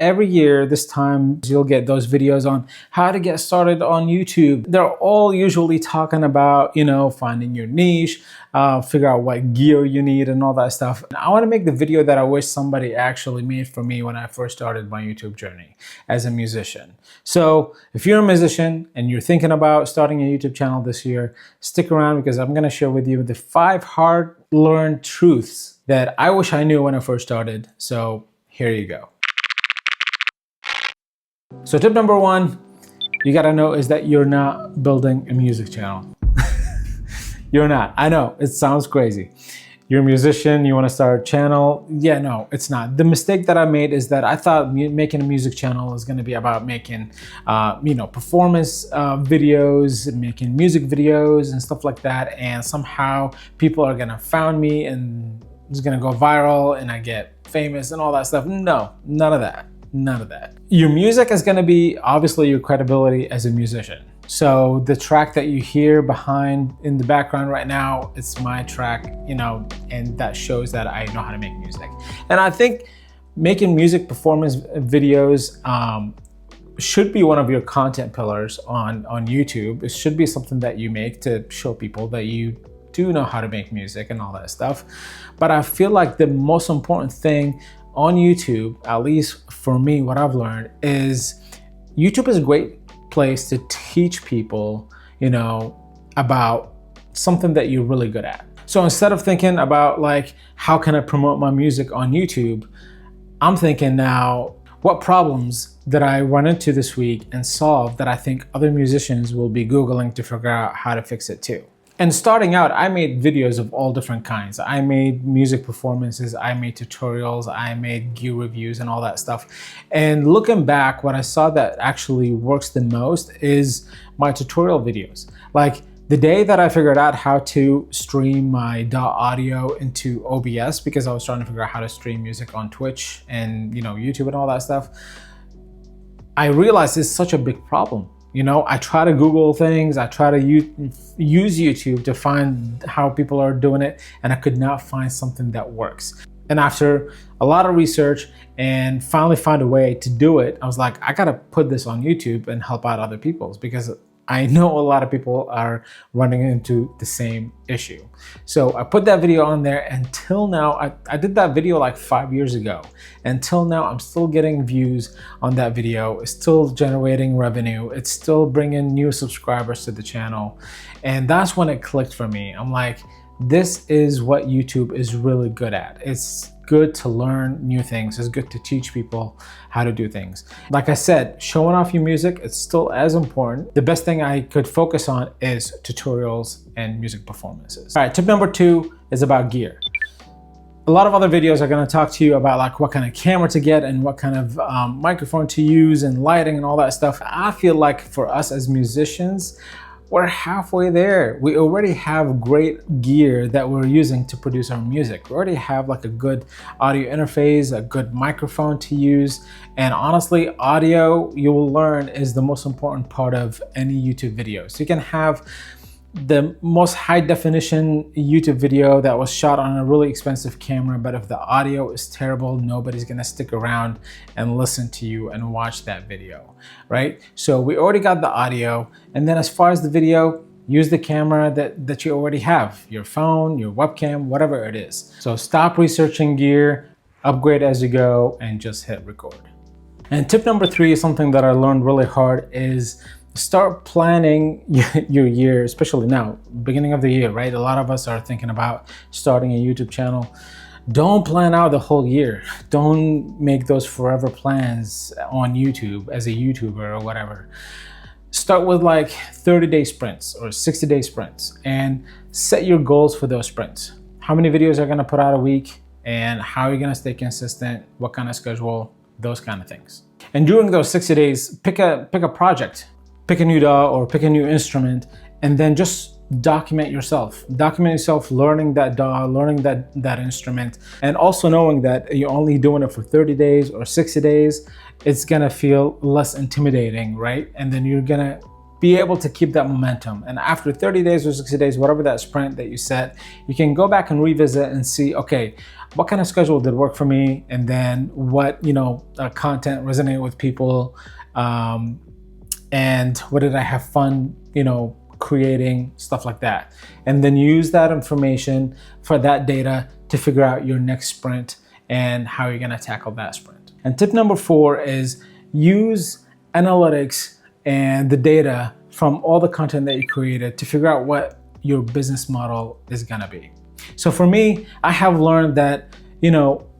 every year this time you'll get those videos on how to get started on YouTube. They're all usually talking about, finding your niche, figure out what gear you need and all that stuff. And I want to make the video that I wish somebody actually made for me when I first started my YouTube journey as a musician. So if you're a musician and you're thinking about starting a YouTube channel this year, stick around because I'm going to share with you the 5 hard-learned truths that I wish I knew when I first started. So here you go. So tip number 1 you gotta know is that you're not building a music channel. You're not. I know, it sounds crazy. You're a musician, you wanna start a channel. Yeah, no, it's not. The mistake that I made is that I thought making a music channel is gonna be about making, performance videos, making music videos and stuff like that. And somehow people are gonna find me and it's gonna go viral and I get famous and all that stuff. No, none of that. None of that. Your music is gonna be obviously your credibility as a musician. So the track that you hear behind in the background right now, it's my track, and that shows that I know how to make music. And I think making music performance videos should be one of your content pillars on YouTube. It should be something that you make to show people that you do know how to make music and all that stuff. But I feel like the most important thing on YouTube, at least for me, what I've learned is YouTube is a great place to teach people, about something that you're really good at. So instead of thinking about like, how can I promote my music on YouTube? I'm thinking now, what problems did I run into this week and solve that I think other musicians will be Googling to figure out how to fix it too? And starting out, I made videos of all different kinds. I made music performances, I made tutorials, I made gear reviews and all that stuff. And looking back, what I saw that actually works the most is my tutorial videos. Like the day that I figured out how to stream my DAW audio into OBS, because I was trying to figure out how to stream music on Twitch and YouTube and all that stuff, I realized it's such a big problem. I try to Google things, I try to use YouTube to find how people are doing it, and I could not find something that works. And after a lot of research and finally found a way to do it, I was like, I gotta put this on YouTube and help out other people because I know a lot of people are running into the same issue. So I put that video on there. Until now, I did that video like 5 years ago. Until now, I'm still getting views on that video. It's still generating revenue. It's still bringing new subscribers to the channel. And that's when it clicked for me. I'm like, this is what YouTube is really good at. It's good to learn new things. It's good to teach people how to do things. Like I said, showing off your music, it's still as important. The best thing I could focus on is tutorials and music performances. All right, tip number 2 is about gear. A lot of other videos are going to talk to you about like what kind of camera to get and what kind of microphone to use and lighting and all that stuff. I feel like for us as musicians, we're halfway there. We already have great gear that we're using to produce our music. We already have like a good audio interface, a good microphone to use. And honestly, audio, you will learn, is the most important part of any YouTube video. So you can have the most high definition YouTube video that was shot on a really expensive camera, but if the audio is terrible, nobody's gonna stick around and listen to you and watch that video, right? So we already got the audio, and then as far as the video, use the camera that you already have, your phone, your webcam, whatever it is. So stop researching gear, upgrade as you go, and just hit record. And tip number 3 is something that I learned really hard is start planning your year, especially now, beginning of the year, right? A lot of us are thinking about starting a YouTube channel. Don't plan out the whole year. Don't make those forever plans on YouTube as a YouTuber or whatever. Start with like 30-day sprints or 60-day sprints and set your goals for those sprints. How many videos are gonna put out a week and how are you gonna stay consistent? What kind of schedule? Those kind of things. And during those 60 days, pick a project. Pick a new DAW or pick a new instrument, and then just document yourself. Document yourself learning that DAW, learning that instrument, and also knowing that you're only doing it for 30 days or 60 days. It's gonna feel less intimidating, right? And then you're gonna be able to keep that momentum. And after 30 days or 60 days, whatever that sprint that you set, you can go back and revisit and see, okay, what kind of schedule did work for me? And then what, content resonated with people? And what did I have fun, creating, stuff like that. And then use that information for that data to figure out your next sprint and how you're gonna tackle that sprint. And tip number 4 is use analytics and the data from all the content that you created to figure out what your business model is gonna be. So for me, I have learned that,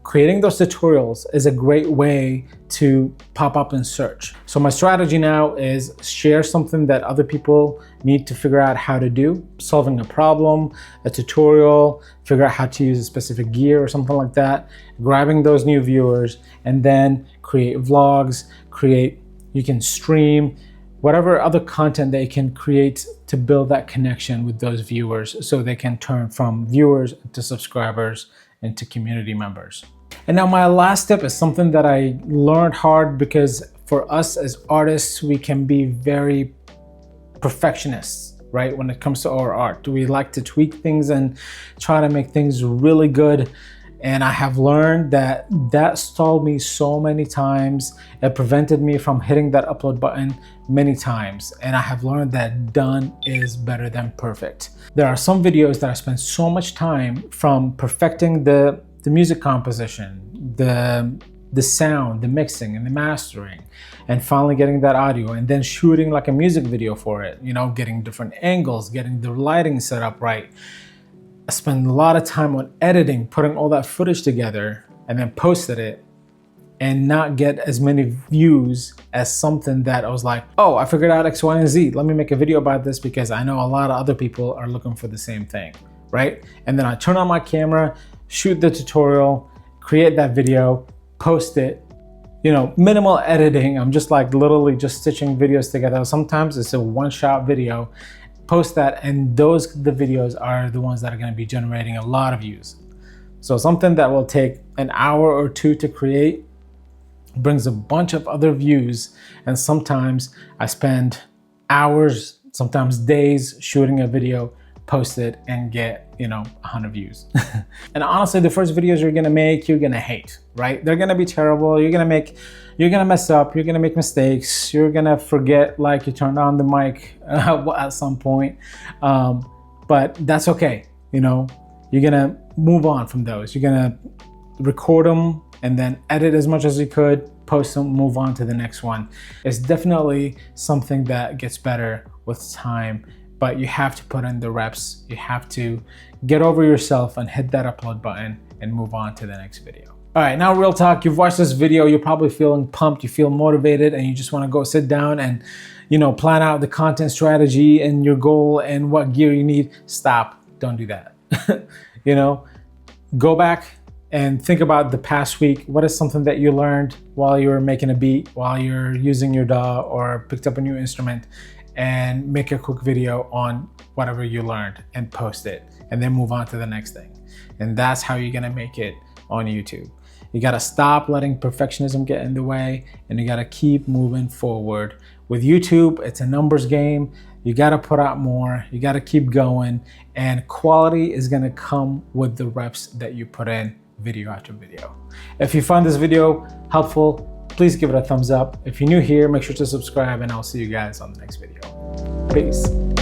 creating those tutorials is a great way to pop up in search. So my strategy now is share something that other people need to figure out how to do, solving a problem, a tutorial, figure out how to use a specific gear or something like that, grabbing those new viewers, and then create vlogs, you can stream, whatever other content that you can create to build that connection with those viewers so they can turn from viewers to subscribers and to community members. And now my last tip is something that I learned hard, because for us as artists, we can be very perfectionists, right? When it comes to our art, we like to tweak things and try to make things really good. And I have learned that stalled me so many times. It prevented me from hitting that upload button many times. And I have learned that done is better than perfect. There are some videos that I spent so much time from perfecting the music composition, the sound, the mixing and the mastering, and finally getting that audio, and then shooting like a music video for it, getting different angles, getting the lighting set up right. I spent a lot of time on editing, putting all that footage together, and then posted it, and not get as many views as something that I was like, oh, I figured out X, Y, and Z. Let me make a video about this because I know a lot of other people are looking for the same thing, right? And then I turn on my camera, shoot the tutorial, create that video, post it, minimal editing. I'm just like literally just stitching videos together. Sometimes it's a one-shot video, post that, and the videos are the ones that are going to be generating a lot of views. So something that will take an hour or two to create brings a bunch of other views, and sometimes I spend hours, sometimes days shooting a video, post it, and get 100 views. And honestly, the first videos you're gonna make, you're gonna hate, right? They're gonna be terrible. You're gonna mess up, you're gonna make mistakes, you're gonna forget like you turned on the mic at some point, but that's okay. You're gonna move on from those. You're gonna record them and then edit as much as you could, post them, move on to the next one. It's definitely something that gets better with time, but you have to put in the reps. You have to get over yourself and hit that upload button and move on to the next video. All right, now real talk, you've watched this video, you're probably feeling pumped, you feel motivated, and you just wanna go sit down and plan out the content strategy and your goal and what gear you need. Stop, don't do that. Go back and think about the past week. What is something that you learned while you were making a beat, while you're using your DAW or picked up a new instrument, and make a quick video on whatever you learned and post it, and then move on to the next thing. And that's how you're gonna make it on YouTube. You gotta stop letting perfectionism get in the way, and you gotta keep moving forward. With YouTube, it's a numbers game. You gotta put out more, you gotta keep going, and quality is gonna come with the reps that you put in video after video. If you found this video helpful, please give it a thumbs up. If you're new here, make sure to subscribe, and I'll see you guys on the next video. Peace.